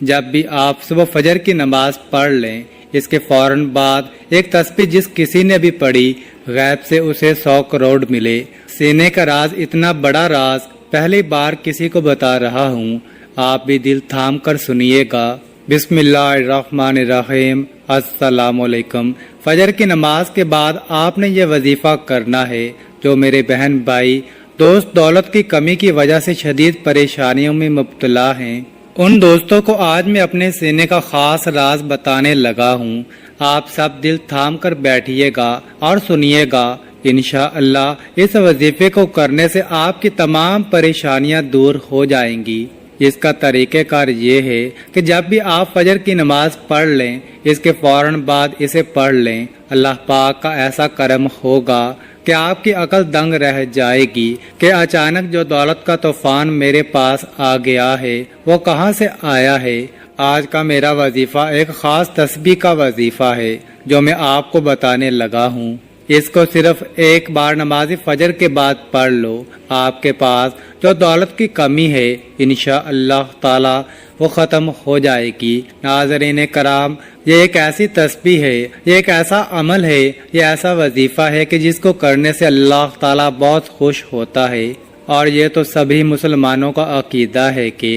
جب بھی آپ صبح فجر کی نماز پڑھ لیں، اس کے فوراً بعد ایک تسبیح جس کسی نے بھی پڑھی، غیب سے اسے 100 کروڑ ملے۔ سینے کا راز اتنا بڑا راز پہلی بار کسی کو بتا رہا ہوں، آپ بھی دل تھام کر سنیے گا۔ بسم اللہ الرحمن الرحیم۔ السلام علیکم۔ فجر کی نماز کے بعد آپ نے یہ وظیفہ کرنا ہے۔ جو میرے بہن بھائی دوست دولت کی کمی کی وجہ سے شدید پریشانیوں میں مبتلا ہیں، ان دوستوں کو آج میں اپنے سینے کا خاص راز بتانے لگا ہوں۔ آپ سب دل تھام کر بیٹھیے گا اور سنیے گا۔ انشاءاللہ اس وظیفے کو کرنے سے آپ کی تمام پریشانیاں دور ہو جائیں گی۔ اس کا طریقہ کار یہ ہے کہ جب بھی آپ فجر کی نماز پڑھ لیں، اس کے فوراً بعد اسے پڑھ لیں۔ اللہ پاک کا ایسا کرم ہوگا کہ آپ کی عقل دنگ رہ جائے گی کہ اچانک جو دولت کا طوفان میرے پاس آ گیا ہے وہ کہاں سے آیا ہے۔ آج کا میرا وظیفہ ایک خاص تسبیح کا وظیفہ ہے جو میں آپ کو بتانے لگا ہوں۔ اس کو صرف ایک بار نماز فجر کے بعد پڑھ لو، آپ کے پاس جو دولت کی کمی ہے انشاءاللہ تعالی وہ ختم ہو جائے گی۔ ناظرین کرام، یہ ایک ایسی تسبیح ہے، یہ ایک ایسا عمل ہے، یہ ایسا وظیفہ ہے کہ جس کو کرنے سے اللہ تعالی بہت خوش ہوتا ہے، اور یہ تو سبھی مسلمانوں کا عقیدہ ہے کہ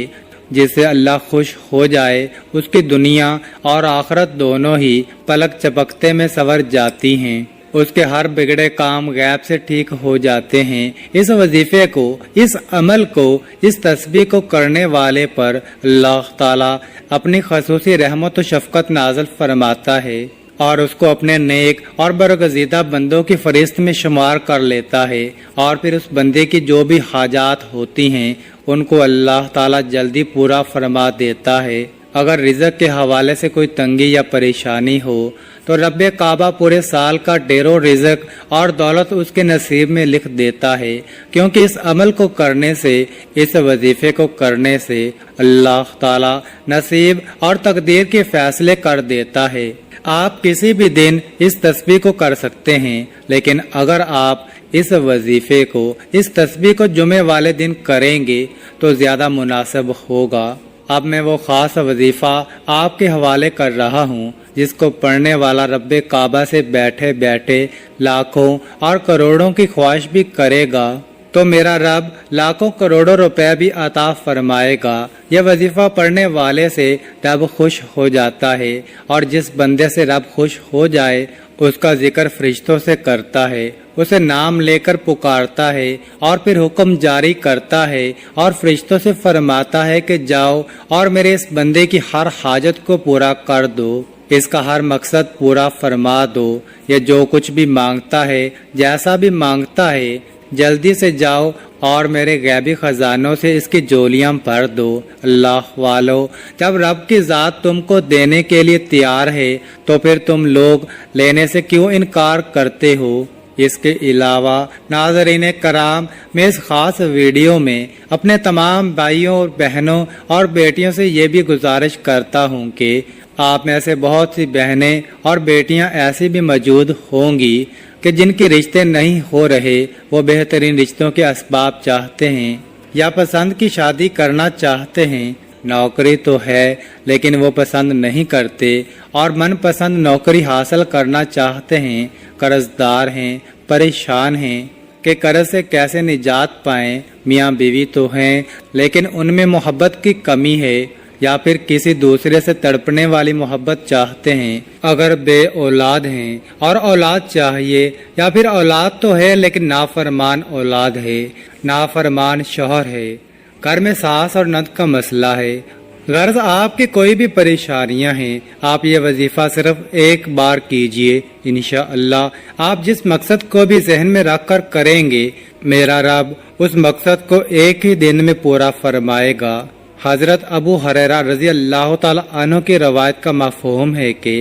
جس سے اللہ خوش ہو جائے اس کی دنیا اور آخرت دونوں ہی پلک چپکتے میں سنور جاتی ہیں، اس کے ہر بگڑے کام غیب سے ٹھیک ہو جاتے ہیں۔ اس وظیفے کو، اس عمل کو، اس تسبیح کو کرنے والے پر اللہ تعالی اپنی خصوصی رحمت و شفقت نازل فرماتا ہے اور اس کو اپنے نیک اور برگزیدہ بندوں کی فہرست میں شمار کر لیتا ہے، اور پھر اس بندے کی جو بھی حاجات ہوتی ہیں ان کو اللہ تعالی جلدی پورا فرما دیتا ہے۔ اگر رزق کے حوالے سے کوئی تنگی یا پریشانی ہو تو رب کعبہ پورے سال کا ڈھیروں رزق اور دولت اس کے نصیب میں لکھ دیتا ہے، کیونکہ اس عمل کو کرنے سے، اس وظیفے کو کرنے سے اللہ تعالی نصیب اور تقدیر کے فیصلے کر دیتا ہے۔ آپ کسی بھی دن اس تسبیح کو کر سکتے ہیں، لیکن اگر آپ اس وظیفے کو، اس تسبیح کو جمعے والے دن کریں گے تو زیادہ مناسب ہوگا۔ اب میں وہ خاص وظیفہ آپ کے حوالے کر رہا ہوں جس کو پڑھنے والا رب کعبہ سے بیٹھے بیٹھے لاکھوں اور کروڑوں کی خواہش بھی کرے گا تو میرا رب لاکھوں کروڑوں روپے بھی عطا فرمائے گا۔ یہ وظیفہ پڑھنے والے سے رب خوش ہو جاتا ہے، اور جس بندے سے رب خوش ہو جائے اس کا ذکر فرشتوں سے کرتا ہے، اسے نام لے کر پکارتا ہے اور پھر حکم جاری کرتا ہے اور فرشتوں سے فرماتا ہے کہ جاؤ اور میرے اس بندے کی ہر حاجت کو پورا کر دو، اس کا ہر مقصد پورا فرما دو۔ یہ جو کچھ بھی مانگتا ہے، جیسا بھی مانگتا ہے، جلدی سے جاؤ اور میرے غیبی خزانوں سے اس کی جولیاں بھر دو۔ اللہ والو، جب رب کی ذات تم کو دینے کے لیے تیار ہے تو پھر تم لوگ لینے سے کیوں انکار کرتے ہو؟ اس کے علاوہ ناظرین کرام، میں اس خاص ویڈیو میں اپنے تمام بھائیوں اور بہنوں اور بیٹیوں سے یہ بھی گزارش کرتا ہوں کہ آپ میں سے بہت سی بہنیں اور بیٹیاں ایسی بھی موجود ہوں گی کہ جن کے رشتے نہیں ہو رہے، وہ بہترین رشتوں کے اسباب چاہتے ہیں یا پسند کی شادی کرنا چاہتے ہیں۔ نوکری تو ہے لیکن وہ پسند نہیں کرتے اور من پسند نوکری حاصل کرنا چاہتے ہیں، قرض دار ہیں، پریشان ہیں کہ قرض سے کیسے نجات پائیں۔ میاں بیوی تو ہیں لیکن ان میں محبت کی کمی ہے، یا پھر کسی دوسرے سے تڑپنے والی محبت چاہتے ہیں۔ اگر بے اولاد ہیں اور اولاد چاہیے، یا پھر اولاد تو ہے لیکن نافرمان اولاد ہے، نافرمان شوہر ہے، گھر میں ساس اور نند کا مسئلہ ہے، غرض آپ کی کوئی بھی پریشانیاں ہیں، آپ یہ وظیفہ صرف ایک بار کیجئے۔ انشاءاللہ آپ جس مقصد کو بھی ذہن میں رکھ کر کریں گے، میرا رب اس مقصد کو ایک ہی دن میں پورا فرمائے گا۔ حضرت ابو ہریرہ رضی اللہ تعالی عنہ کی روایت کا مفہوم ہے کہ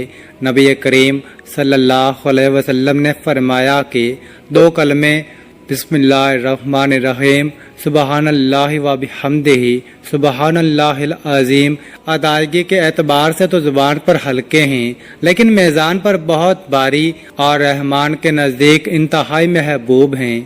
نبی کریم صلی اللہ علیہ وسلم نے فرمایا کہ 2 کلمے بسم اللہ الرحمن الرحیم سبحان اللہ و بحمدہ سبحان اللہ العظیم ادائیگی کے اعتبار سے تو زبان پر ہلکے ہیں لیکن میزان پر بہت بھاری اور رحمان کے نزدیک انتہائی محبوب ہیں۔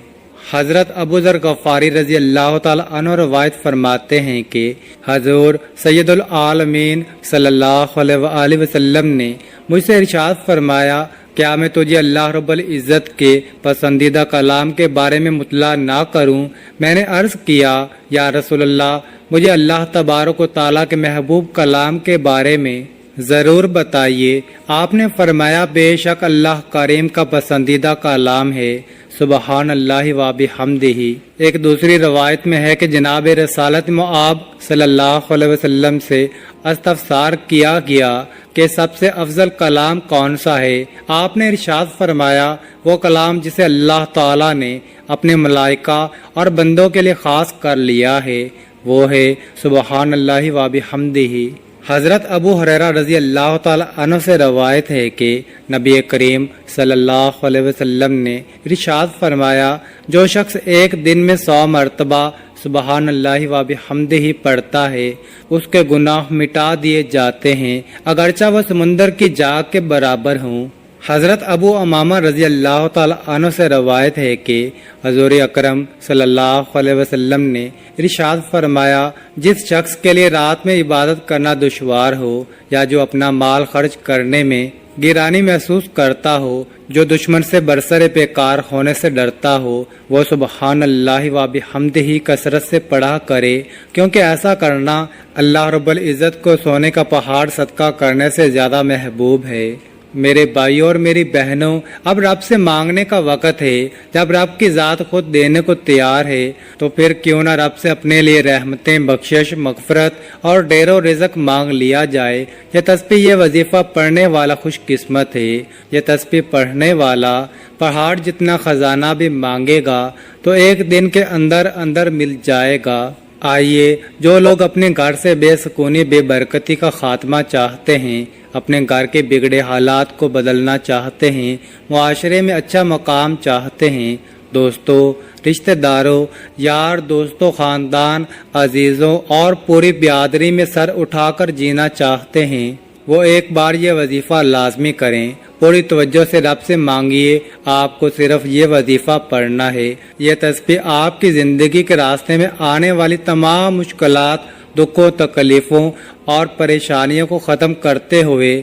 حضرت ابو ذر غفاری رضی اللہ تعالی عنہ روایت فرماتے ہیں کہ حضور سید العالمین صلی اللہ علیہ وآلہ وسلم نے مجھ سے ارشاد فرمایا، کیا میں تجھے اللہ رب العزت کے پسندیدہ کلام کے بارے میں مطلع نہ کروں؟ میں نے عرض کیا، یا رسول اللہ، مجھے اللہ تبارک و تعالیٰ کے محبوب کلام کے بارے میں ضرور بتائیے۔ آپ نے فرمایا، بے شک اللہ کریم کا پسندیدہ کلام ہے، سبحان اللہ و بحمدہ۔ ایک دوسری روایت میں ہے کہ جناب رسالت مآب صلی اللہ علیہ وسلم سے استفسار کیا گیا کہ سب سے افضل کلام کون سا ہے؟ آپ نے ارشاد فرمایا، وہ کلام جسے اللہ تعالیٰ نے اپنے ملائکہ اور بندوں کے لیے خاص کر لیا ہے، وہ ہے سبحان اللہ و بحمدہ۔ حضرت ابو ہریرہ رضی اللہ تعالی عنہ سے روایت ہے کہ نبی کریم صلی اللہ علیہ وسلم نے ارشاد فرمایا، جو شخص ایک دن میں 100 مرتبہ سبحان اللہ و بحمدہ پڑھتا ہے، اس کے گناہ مٹا دیے جاتے ہیں، اگرچہ وہ سمندر کی جاگ کے برابر ہوں۔ حضرت ابو امامہ رضی اللہ تعالی عنہ سے روایت ہے کہ حضور اکرم صلی اللہ علیہ وسلم نے ارشاد فرمایا، جس شخص کے لیے رات میں عبادت کرنا دشوار ہو یا جو اپنا مال خرچ کرنے میں گرانی محسوس کرتا ہو، جو دشمن سے برسر پیکار ہونے سے ڈرتا ہو، وہ سبحان اللہ و بحمدہ کثرت سے پڑھا کرے، کیونکہ ایسا کرنا اللہ رب العزت کو سونے کا پہاڑ صدقہ کرنے سے زیادہ محبوب ہے۔ میرے بھائیوں اور میری بہنوں، اب رب سے مانگنے کا وقت ہے۔ جب رب کی ذات خود دینے کو تیار ہے تو پھر کیوں نہ رب سے اپنے لیے رحمتیں، بخشش، مغفرت اور ڈیر و رزق مانگ لیا جائے۔ یہ تسبیح، یہ وظیفہ پڑھنے والا خوش قسمت ہے۔ یہ تسبیح پڑھنے والا پہاڑ جتنا خزانہ بھی مانگے گا تو ایک دن کے اندر اندر مل جائے گا۔ آئیے، جو لوگ اپنے گھر سے بے سکونی، بے برکتی کا خاتمہ چاہتے ہیں، اپنے گھر کے بگڑے حالات کو بدلنا چاہتے ہیں، معاشرے میں اچھا مقام چاہتے ہیں، دوستوں، رشتہ داروں، یار دوستوں، خاندان، عزیزوں اور پوری برادری میں سر اٹھا کر جینا چاہتے ہیں، وہ ایک بار یہ وظیفہ لازمی کریں۔ پوری توجہ سے رب سے مانگیے، آپ کو صرف یہ وظیفہ پڑھنا ہے۔ یہ تسبیح آپ کی زندگی کے راستے میں آنے والی تمام مشکلات، دکھوں، تکلیفوں اور پریشانیوں کو ختم کرتے ہوئے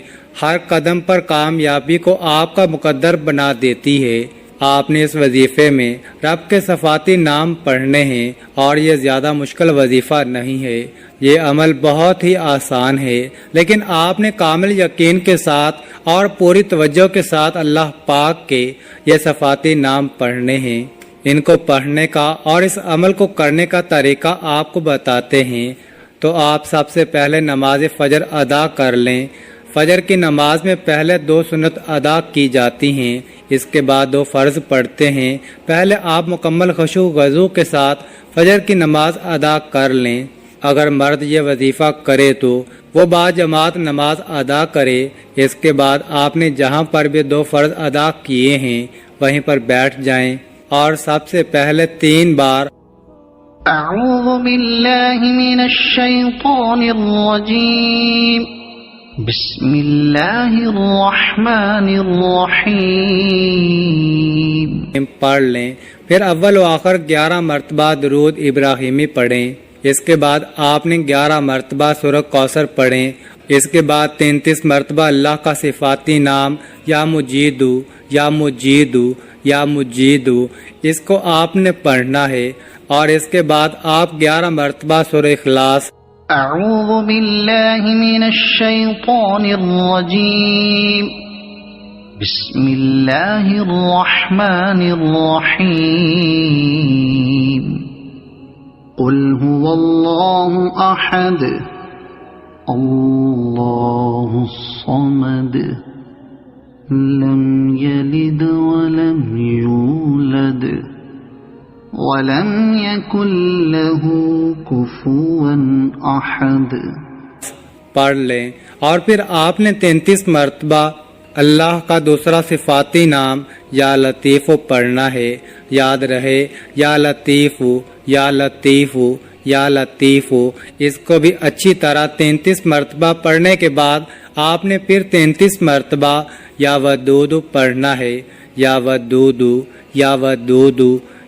ہر قدم پر کامیابی کو آپ کا مقدر بنا دیتی ہے۔ آپ نے اس وظیفے میں رب کے صفاتی نام پڑھنے ہیں اور یہ زیادہ مشکل وظیفہ نہیں ہے۔ یہ عمل بہت ہی آسان ہے، لیکن آپ نے کامل یقین کے ساتھ اور پوری توجہ کے ساتھ اللہ پاک کے یہ صفاتی نام پڑھنے ہیں۔ ان کو پڑھنے کا اور اس عمل کو کرنے کا طریقہ آپ کو بتاتے ہیں۔ تو آپ سب سے پہلے نماز فجر ادا کر لیں۔ فجر کی نماز میں پہلے 2 سنت ادا کی جاتی ہیں، اس کے بعد 2 فرض پڑھتے ہیں۔ پہلے آپ مکمل خشوع و خضوع کے ساتھ فجر کی نماز ادا کر لیں۔ اگر مرد یہ وظیفہ کرے تو وہ باجماعت نماز ادا کرے۔ اس کے بعد آپ نے جہاں پر بھی 2 فرض ادا کیے ہیں وہیں پر بیٹھ جائیں اور سب سے پہلے 3 بار اعوذ باللہ من الشیطان الرجیم، بسم اللہ الرحمن الرحیم پڑھ لیں۔ پھر اول و آخر 11 مرتبہ درود ابراہیمی پڑھیں۔ اس کے بعد آپ نے 11 مرتبہ سورہ کوثر پڑھیں۔ اس کے بعد 33 مرتبہ اللہ کا صفاتی نام یا مجیدو یا مجیدو یا مجیدو، اس کو آپ نے پڑھنا ہے، اور اس کے بعد آپ 11 مرتبہ سورہ اخلاص اعوذ باللہ من الشیطان الرجیم، بسم اللہ الرحمن الرحیم، قل هو اللہ احد اللہ الصمد لم یلد ولم یولد وَلَمْ يَكُنْ لَهُ كُفُوًا أَحَدٌ پڑھ لیں۔ اور پھر آپ نے 33 مرتبہ اللہ کا دوسرا صفاتی نام یا لطیف پڑھنا ہے۔ یاد رہے، یا لطیف یا لطیف یا لطیف، اس کو بھی اچھی طرح 33 مرتبہ پڑھنے کے بعد آپ نے پھر 33 مرتبہ یا ودود پڑھنا ہے۔ یا ودود یا ودود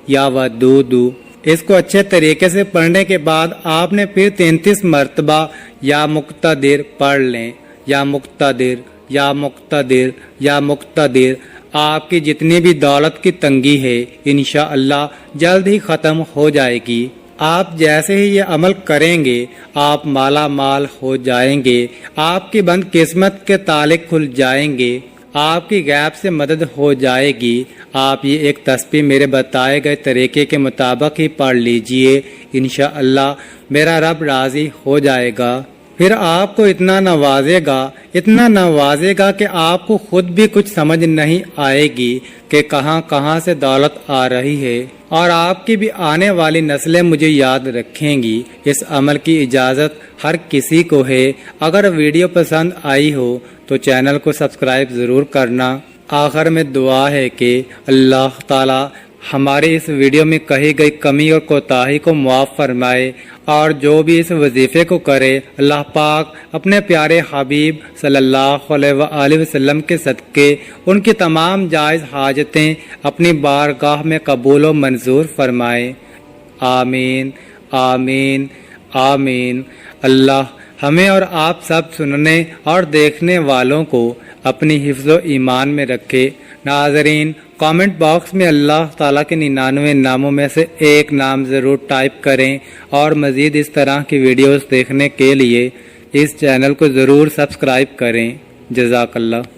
یا ودودو۔ اس کو اچھے طریقے سے پڑھنے کے بعد آپ نے پھر 33 مرتبہ یا مقتدر پڑھ لیں، یا مقتدر، یا مقتدر، یا مقتدر۔ آپ کی جتنی بھی دولت کی تنگی ہے انشاءاللہ جلد ہی ختم ہو جائے گی۔ آپ جیسے ہی یہ عمل کریں گے آپ مالا مال ہو جائیں گے، آپ کی بند قسمت کے تالے کھل جائیں گے، آپ کی غیب سے مدد ہو جائے گی۔ آپ یہ ایک تسبیح میرے بتائے گئے طریقے کے مطابق ہی پڑھ لیجئے، انشاءاللہ میرا رب راضی ہو جائے گا۔ پھر آپ کو اتنا نوازے گا کہ آپ کو خود بھی کچھ سمجھ نہیں آئے گی کہ کہاں کہاں سے دولت آ رہی ہے، اور آپ کی بھی آنے والی نسلیں مجھے یاد رکھیں گی۔ اس عمل کی اجازت ہر کسی کو ہے۔ اگر ویڈیو پسند آئی ہو تو چینل کو سبسکرائب ضرور کرنا۔ آخر میں دعا ہے کہ اللہ تعالی ہمارے اس ویڈیو میں کہی گئی کمی اور کوتاہی کو معاف فرمائے، اور جو بھی اس وظیفے کو کرے اللہ پاک اپنے پیارے حبیب صلی اللہ علیہ وآلہ وسلم کے صدقے ان کی تمام جائز حاجتیں اپنی بارگاہ میں قبول و منظور فرمائے۔ آمین آمین آمین۔ اللہ ہمیں اور آپ سب سننے اور دیکھنے والوں کو اپنی حفظ و ایمان میں رکھے۔ ناظرین، کامنٹ باکس میں اللہ تعالیٰ کے 99 ناموں میں سے ایک نام ضرور ٹائپ کریں، اور مزید اس طرح کی ویڈیوز دیکھنے کے لیے اس چینل کو ضرور سبسکرائب کریں۔ جزاک اللہ۔